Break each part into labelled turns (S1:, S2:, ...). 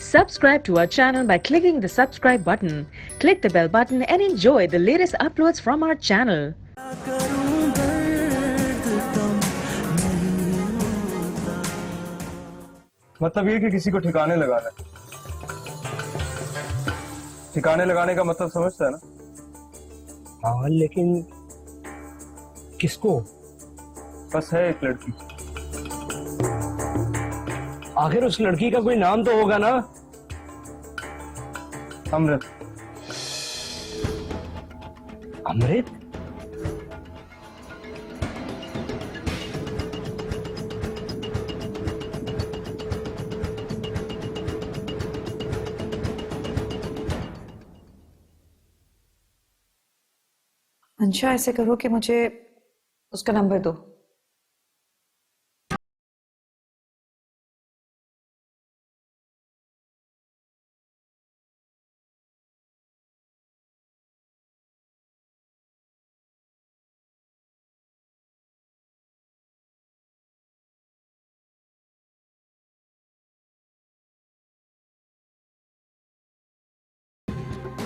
S1: Subscribe to our channel by clicking the subscribe button. Click the bell button and enjoy the latest uploads from our channel.
S2: मतलब ये कि किसी को ठिकाने लगाना है। ठिकाने लगाने का मतलब समझता है ना?
S3: हाँ, लेकिन किसको?
S2: बस है एक लड़की।
S3: आखिर उस लड़की का कोई नाम तो होगा ना?
S2: अमृत।
S3: अमृत?
S4: मंशा, ऐसे करो कि मुझे उसका नंबर दो।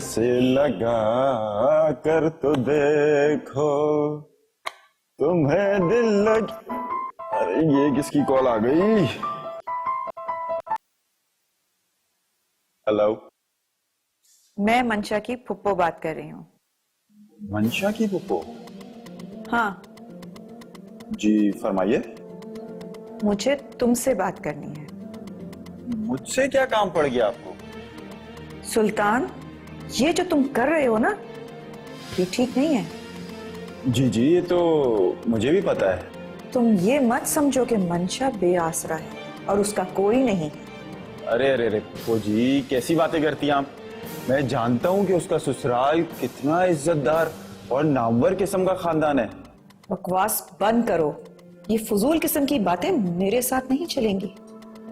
S5: से लगा कर तो देखो तुम्हें दिल लग। अरे ये किसकी कॉल आ गई? हेलो,
S4: मैं मंशा की फुप्पो बात कर रही हूँ।
S5: मंशा की पुप्पो?
S4: हाँ,
S5: जी फरमाइए।
S4: मुझे तुमसे बात करनी है।
S5: मुझसे क्या काम पड़ गया आपको?
S4: सुल्तान, ये जो तुम कर रहे हो ना, ये ठीक नहीं है।
S5: जी जी, ये तो मुझे भी पता है।
S4: तुम ये मत समझो कि मंशा बेआसरा है और उसका कोई नहीं।
S5: अरे अरे अरे पुप्पो जी, कैसी बातें करती हैं आप? मैं जानता हूँ कि उसका ससुराल कितना इज्जतदार और नामवर किस्म का खानदान है।
S4: बकवास बंद करो। ये फजूल किस्म की बातें मेरे साथ नहीं चलेंगी।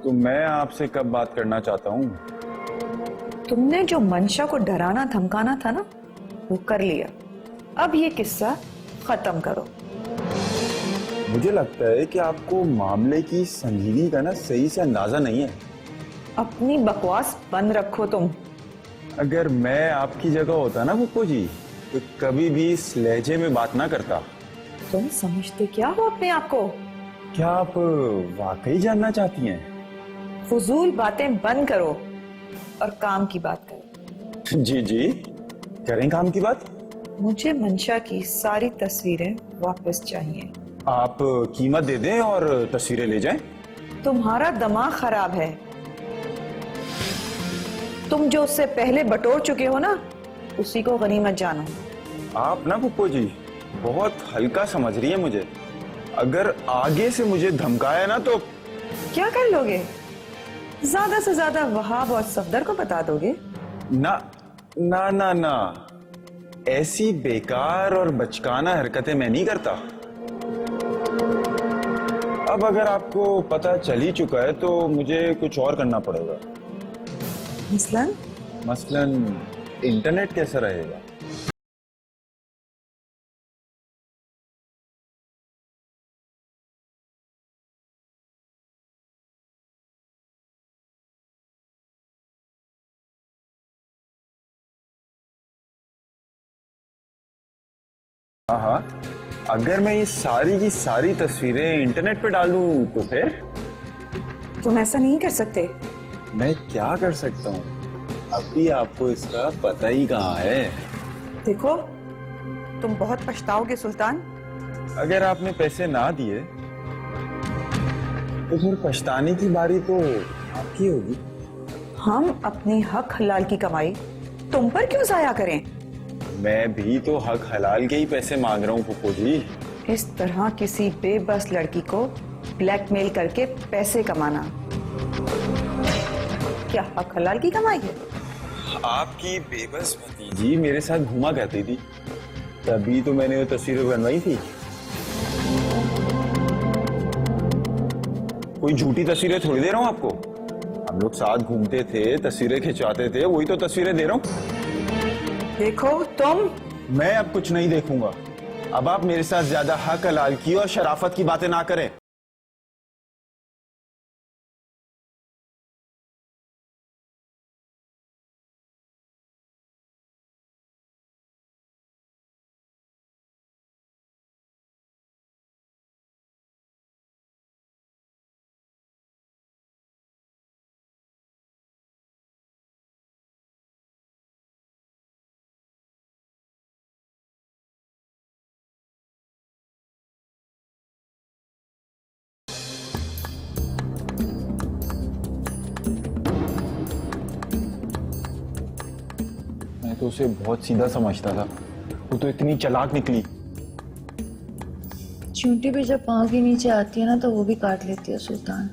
S5: तो मैं आपसे कब बात करना चाहता हूँ?
S4: तुमने जो मंशा को डराना धमकाना था ना, वो कर लिया। अब ये किस्सा खत्म करो।
S5: मुझे लगता है कि आपको मामले की संगीनी का ना सही से अंदाजा नहीं है।
S4: अपनी बकवास बंद रखो तुम।
S5: अगर मैं आपकी जगह होता ना पुप्पो जी, तो कभी भी इस लहजे में बात ना करता।
S4: तुम समझते क्या हो अपने आप को?
S5: क्या आप वाकई जानना चाहती हैं?
S4: फजूल बातें बंद करो और काम की बात करो।
S5: जी जी, करें काम की बात।
S4: मुझे मंशा की सारी तस्वीरें वापस चाहिए।
S5: आप कीमत दे दें और तस्वीरें ले जाएं।
S4: तुम्हारा दिमाग खराब है। तुम जो उससे पहले बटोर चुके हो ना, उसी को गनीमत जानो।
S5: आप ना पुप्पो जी बहुत हल्का समझ रही है मुझे। अगर आगे से मुझे धमकाया ना तो
S4: क्या कर लोगे? ज्यादा से ज्यादा वहाब और सफदर को बता दोगे?
S5: ना ना ना ना, ऐसी बेकार और बचकाना हरकतें मैं नहीं करता। अब अगर आपको पता चल ही चुका है तो मुझे कुछ और करना पड़ेगा। मसलन इंटरनेट कैसा रहेगा? हाँ हाँ, अगर मैं ये सारी की सारी तस्वीरें इंटरनेट पे डाल दूं तो फिर?
S4: तुम ऐसा नहीं कर सकते।
S5: मैं क्या कर सकता हूँ? अभी आपको इसका पता ही कहाँ है।
S4: देखो, तुम बहुत पछताओगे सुल्तान।
S5: अगर आपने पैसे ना दिए तो फिर पछताने की बारी तो आपकी होगी।
S4: हम अपनी हक हलाल की कमाई तुम पर क्यों जाया करें?
S5: मैं भी तो हक हलाल के ही पैसे मांग रहा हूँ पुप्पो जी।
S4: इस तरह किसी बेबस लड़की को ब्लैकमेल करके पैसे कमाना क्या हक हलाल की कमाई है?
S5: आपकी बेबस भतीजी मेरे साथ घूमा करती थी, तभी तो मैंने वो तस्वीरें बनवाई थी। कोई झूठी तस्वीरें थोड़ी दे रहा हूँ आपको। हम लोग साथ घूमते थे, तस्वीरें खिंचवाते थे, वही तो तस्वीरें दे रहा हूँ।
S4: देखो तुम।
S5: मैं अब कुछ नहीं देखूंगा। अब आप मेरे साथ ज्यादा हक हलाल की और शराफत की बातें ना करें। तो उसे बहुत सीधा समझता था, वो तो इतनी चालाक निकली।
S6: चींटी भी जब पाँव के नीचे आती है ना तो वो भी काट लेती है सुल्तान।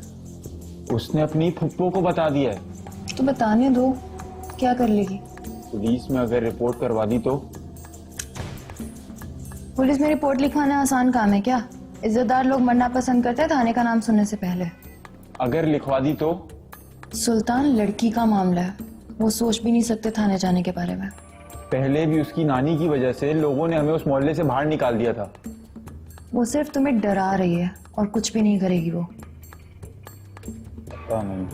S5: उसने अपनी फुप्पो को बता दिया है।
S6: तो बताने दो, क्या कर लेगी?
S5: पुलिस में अगर रिपोर्ट करवा दी तो?
S6: पुलिस में रिपोर्ट लिखवाना आसान काम है क्या? इज्जतदार लोग मरना पसंद करते हैं थाने का नाम सुनने से पहले।
S5: अगर लिखवा दी तो?
S6: सुल्तान लड़की का मामला है, वो सोच भी नहीं सकते थाने जाने के बारे में।
S5: पहले भी उसकी नानी की वजह से लोगों ने हमें उस मोहल्ले से बाहर निकाल दिया था।
S6: वो सिर्फ तुम्हें डरा रही है और कुछ भी नहीं करेगी वो।
S5: पता नहीं।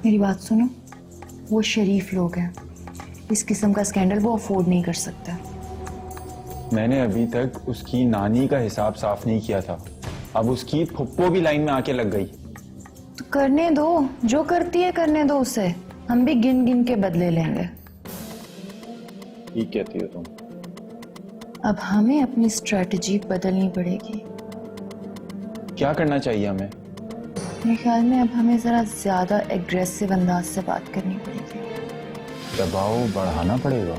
S6: मेरी बात सुनो, वो शरीफ लोग हैं, इस किस्म का स्कैंडल वो अफोर्ड नहीं कर सकता।
S5: मैंने अभी तक उसकी नानी का हिसाब साफ नहीं किया था, अब उसकी फुप्पो भी लाइन में आके लग गई।
S6: तो करने दो, जो करती है करने दो उसे, हम भी गिन गिन के बदले लेंगे।
S5: ठीक कहती हो तुम।
S6: अब हमें अपनी स्ट्रेटजी बदलनी पड़ेगी।
S5: क्या करना चाहिए हमें?
S6: मेरे ख्याल में अब हमें जरा ज्यादा एग्रेसिव अंदाज से बात करनी पड़ेगी।
S5: दबाव बढ़ाना पड़ेगा।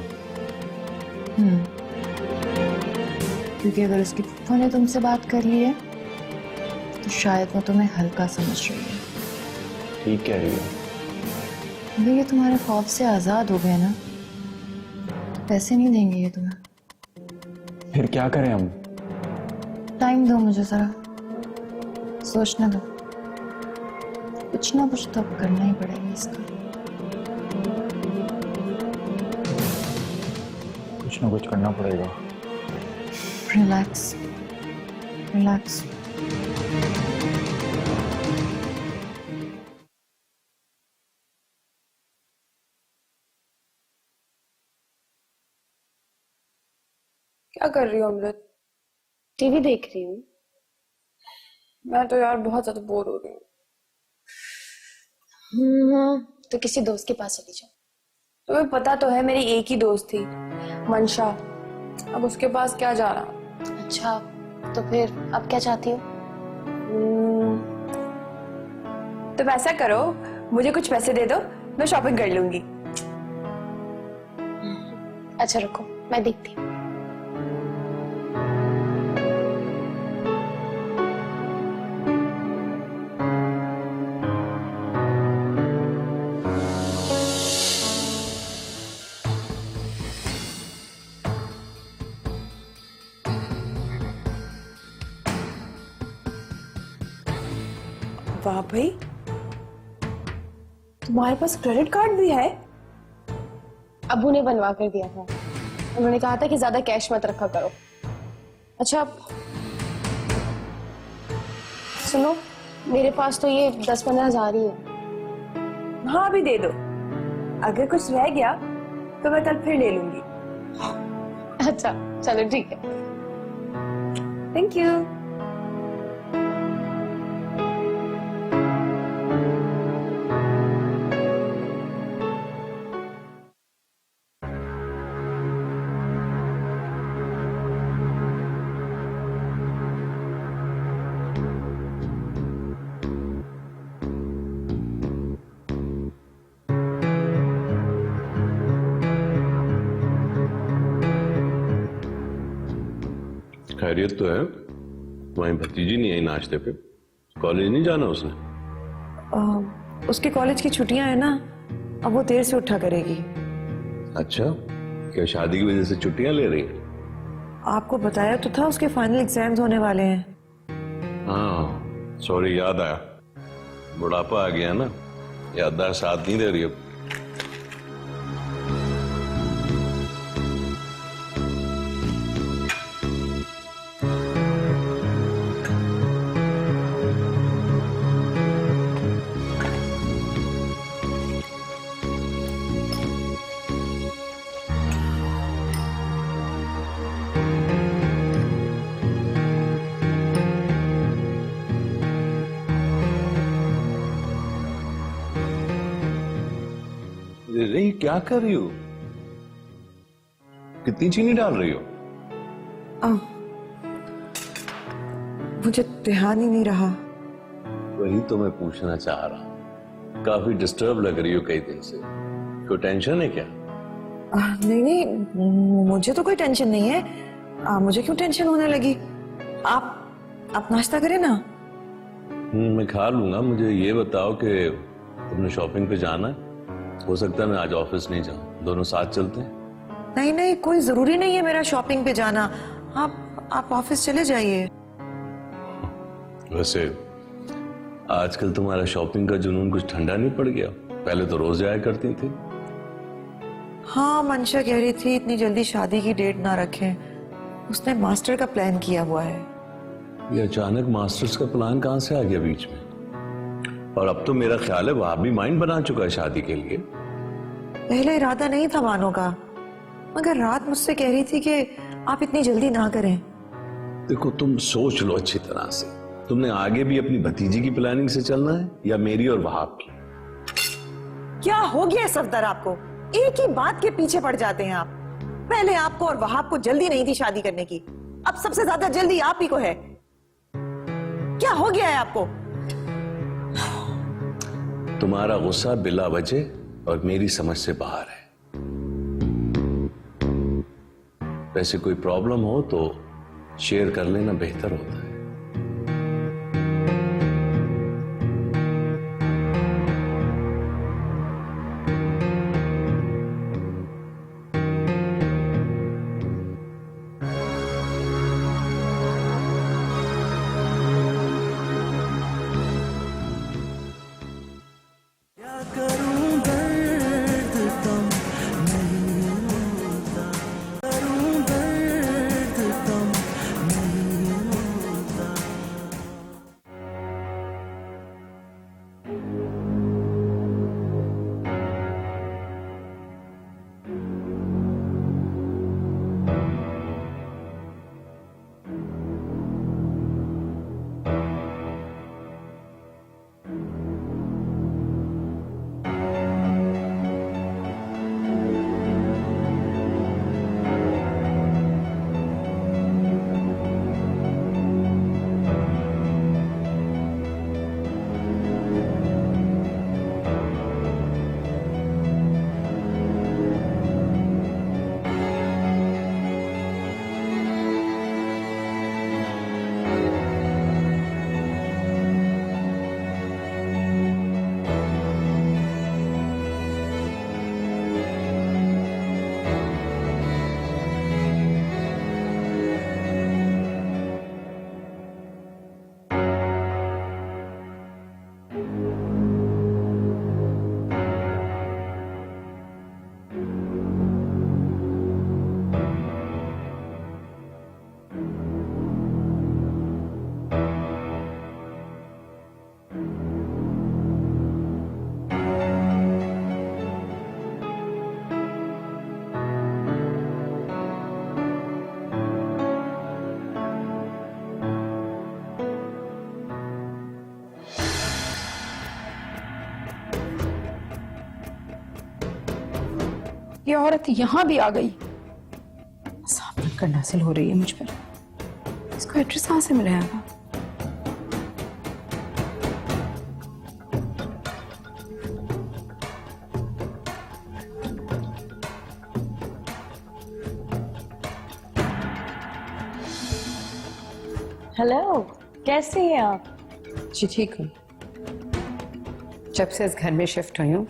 S6: क्योंकि अगर उसकी फुफ्फो ने तुमसे बात कर ली है तो शायद वो तुम्हें हल्का समझ रही है।
S5: ठीक कह रही हो।
S6: अगर ये तुम्हारे खौफ से आजाद हो गए ना तो पैसे नहीं देंगे ये तुम्हें।
S5: फिर क्या करें हम?
S6: टाइम दो मुझे जरा, सोचने दो। कुछ ना कुछ तो अब करना ही पड़ेगा इसका।
S5: कुछ ना कुछ करना पड़ेगा।
S6: Relax relax.
S7: क्या कर रही हो अमृत?
S8: टीवी देख रही हूँ।
S7: मैं तो यार बहुत ज्यादा बोर हो रही हूँ।
S8: तो किसी दोस्त के पास चली जाओ।
S7: तुम्हें पता तो है मेरी एक ही दोस्त थी, मंशा। अब उसके पास क्या जा रहा।
S8: अच्छा, तो फिर अब क्या चाहती हो?
S7: तो ऐसा करो, मुझे कुछ पैसे दे दो, मैं शॉपिंग कर लूंगी।
S8: अच्छा रुको, मैं देखती हूँ।
S7: वाह भाई, तुम्हारे पास क्रेडिट कार्ड भी है?
S8: अबू ने बनवा कर दिया था, उन्होंने कहा था कि ज्यादा कैश मत रखा करो। अच्छा सुनो, मेरे पास तो ये 10-15 हजार ही है।
S7: हाँ अभी दे दो, अगर कुछ रह गया तो मैं कल फिर ले लूंगी।
S8: अच्छा चलो ठीक है।
S7: Thank you.
S9: खैरियत तो है? तुम्हारी भतीजी नहीं आई नाश्ते पे? कॉलेज नहीं जाना उसने?
S4: उसके कॉलेज की छुट्टियां हैं ना, अब वो देर से उठा करेगी।
S9: अच्छा, क्या शादी की वजह से छुट्टियां ले रही है?
S4: आपको बताया तो था उसके फाइनल एग्जाम्स होने वाले हैं।
S9: हाँ सॉरी, याद आया, बुढ़ापा आ गया ना, याददाश्त साथ नहीं दे रही अब। अरे क्या कर रही हो? कितनी चीनी डाल रही हो?
S4: मुझे ध्यान ही नहीं रहा।
S9: वही तो मैं पूछना चाह रहा हूं, काफी डिस्टर्ब लग रही हो कई दिन से, कोई टेंशन है क्या?
S4: नहीं नहीं, मुझे तो कोई टेंशन नहीं है। मुझे क्यों टेंशन होने लगी? आप नाश्ता करें ना।
S9: मैं खा लूंगा। मुझे ये बताओ कि तुमने शॉपिंग पे जाना है? हो सकता है मैं आज ऑफिस नहीं जाऊं, दोनों साथ चलते हैं।
S4: नहीं नहीं, कोई जरूरी नहीं है मेरा शॉपिंग पे जाना। आप ऑफिस चले जाइए।
S9: वैसे आजकल तुम्हारा शॉपिंग का जुनून कुछ ठंडा नहीं पड़ गया? पहले तो रोज जाया करती थी।
S4: हाँ, मंशा कह रही थी इतनी जल्दी शादी की डेट ना रखें। उसने मास्टर का प्लान किया हुआ है।
S9: ये अचानक मास्टर्स का प्लान कहां से आ गया बीच में? और अब तो मेरा ख्याल है वहां भी माइंड बना चुका है शादी के लिए।
S4: पहले इरादा नहीं था मानो का, मगर रात मुझसे कह रही थी कि आप इतनी जल्दी ना करें।
S9: देखो, तुम सोच लो अच्छी तरह से, तुमने आगे भी अपनी भतीजी की प्लानिंग से चलना है या मेरी और वहाब की?
S4: क्या हो गया सफदर आपको? एक ही बात के पीछे पड़ जाते हैं आप। पहले आपको और वहाब को जल्दी नहीं थी शादी करने की, अब सबसे ज्यादा जल्दी आप ही को है। क्या हो गया है आपको?
S9: तुम्हारा गुस्सा बिला वजह और मेरी समझ से बाहर है। वैसे कोई प्रॉब्लम हो तो शेयर कर लेना बेहतर होता है।
S7: ये औरत यहाँ भी आ गई। सांप का नस्ल हो रही है मुझ पर। इसको एड्रेस कहाँ से मिला है?
S10: हेलो, कैसी हैं आप?
S11: जी ठीक हूँ। जब से इस घर में शिफ्ट हुई हूँ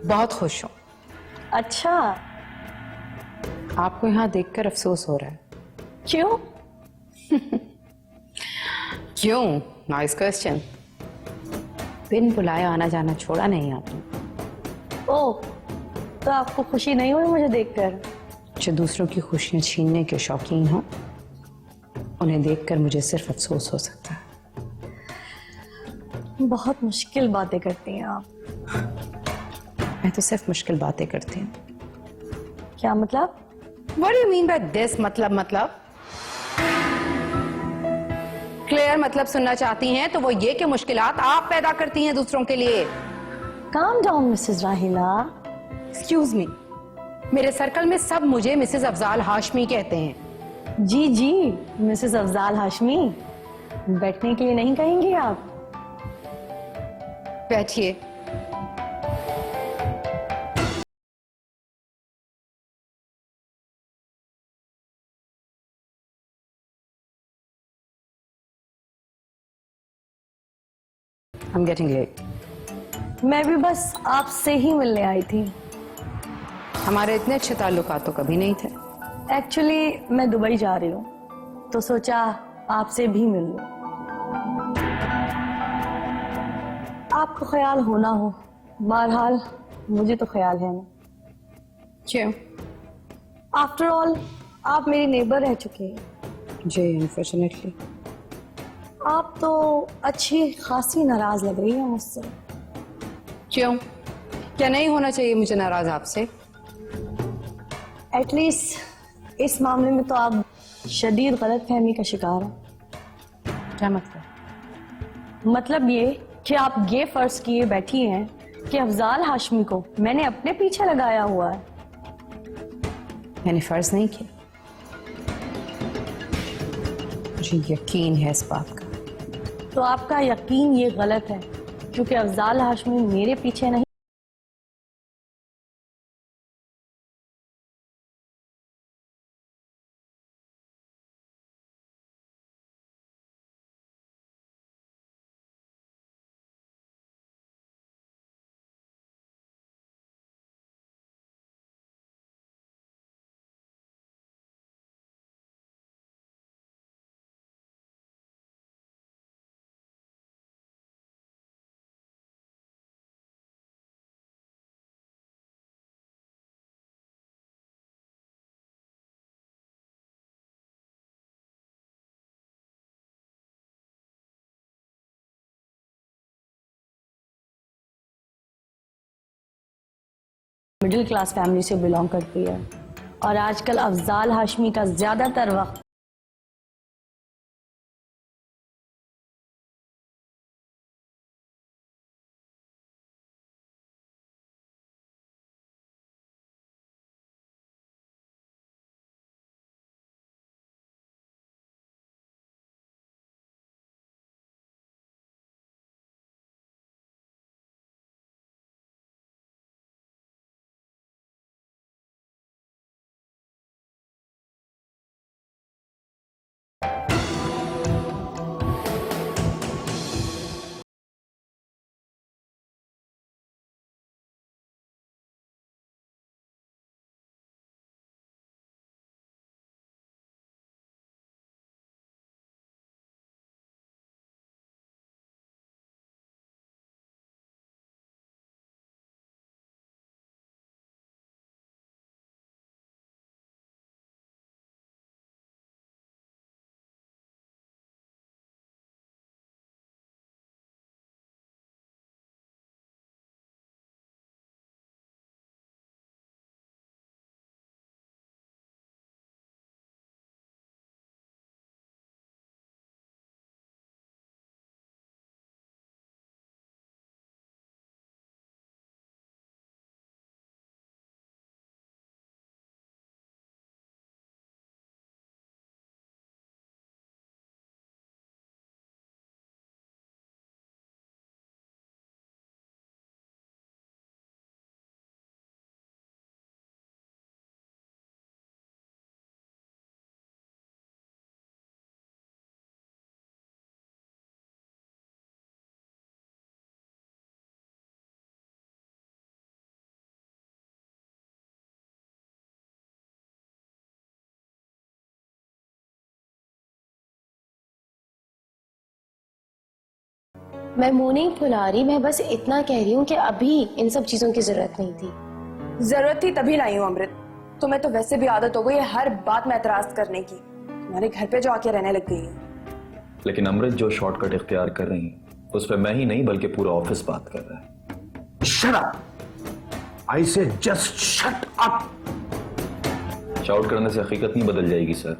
S11: बहुत खुश हूँ।
S10: अच्छा,
S11: आपको यहाँ देखकर अफसोस हो रहा है।
S10: क्यों?
S11: क्यों? Nice question. बिन बुलाए आना जाना छोड़ा नहीं आपने।
S10: ओह, तो आपको खुशी नहीं हुई मुझे देखकर?
S11: जो दूसरों की खुशियाँ छीनने के शौकीन हो उन्हें देखकर मुझे सिर्फ अफसोस हो सकता है।
S10: बहुत मुश्किल बातें करती हैं आप।
S11: मैं तो सिर्फ मुश्किल बातें करती हूँ।
S10: क्या मतलब?
S11: What do you mean by this? मतलब क्लियर मतलब सुनना चाहती हैं तो वो ये कि मुश्किलात आप पैदा करती हैं दूसरों के लिए।
S10: Calm down, मिसेस राहिला।
S11: Excuse me, मेरे सर्कल में सब मुझे मिसेस अफजाल हाशमी कहते हैं।
S10: जी जी, मिसेस अफजाल हाशमी। बैठने के लिए नहीं कहेंगी आप?
S11: बैठिए। I'm getting late.
S10: मैं भी बस आपसे ही मिलने आई थी।
S11: हमारे इतने अच्छे ताल्लुकात तो कभी नहीं थे।
S10: एक्चुअली मैं दुबई जा रही हूँ तो सोचा आपसे भी मिल लूं। आपको ख्याल हो ना हो, बहरहाल मुझे तो ख्याल है ना।
S11: क्यों?
S10: आफ्टर ऑल आप मेरी नेबर रह चुके हैं।
S11: जी अनफॉर्चुनेटली।
S10: आप तो अच्छी खासी नाराज लग रही है मुझसे।
S11: क्यों? क्या नहीं होना चाहिए मुझे नाराज आपसे?
S10: एटलीस्ट इस मामले में तो आप शदीद गलतफहमी का शिकार हैं।
S11: क्या मतलब?
S10: मतलब ये कि आप ये फर्ज किए बैठी हैं कि अफजाल हाशमी को मैंने अपने पीछे लगाया हुआ है।
S11: मैंने फर्ज नहीं किया, मुझे यकीन है इस बात का।
S10: तो आपका यकीन ये गलत है, क्योंकि अफजाल हाशमी मेरे पीछे नहीं। मिडिल क्लास फैमिली से बिलोंग करती है और आजकल अफजाल हाशमी का ज्यादातर वक्त
S8: मैं मुंह नहीं फुला रही, मैं बस इतना कह रही हूँ कि अभी इन सब चीजों की जरूरत नहीं थी।
S7: जरूरत थी तभी लाई हूँ अमृत। तुम्हें तो वैसे भी आदत हो गई है हर बात में एतराज करने की। तुम्हारे घर पे जो आके रहने लग गई है।
S12: लेकिन अमृत जो शॉर्टकट इख्तियार कर रही है उस पर मैं ही नहीं बल्कि पूरा ऑफिस बात कर रहा है।
S3: Shut up! I say just shut up!
S12: Shout करने से हकीकत नहीं बदल जाएगी सर।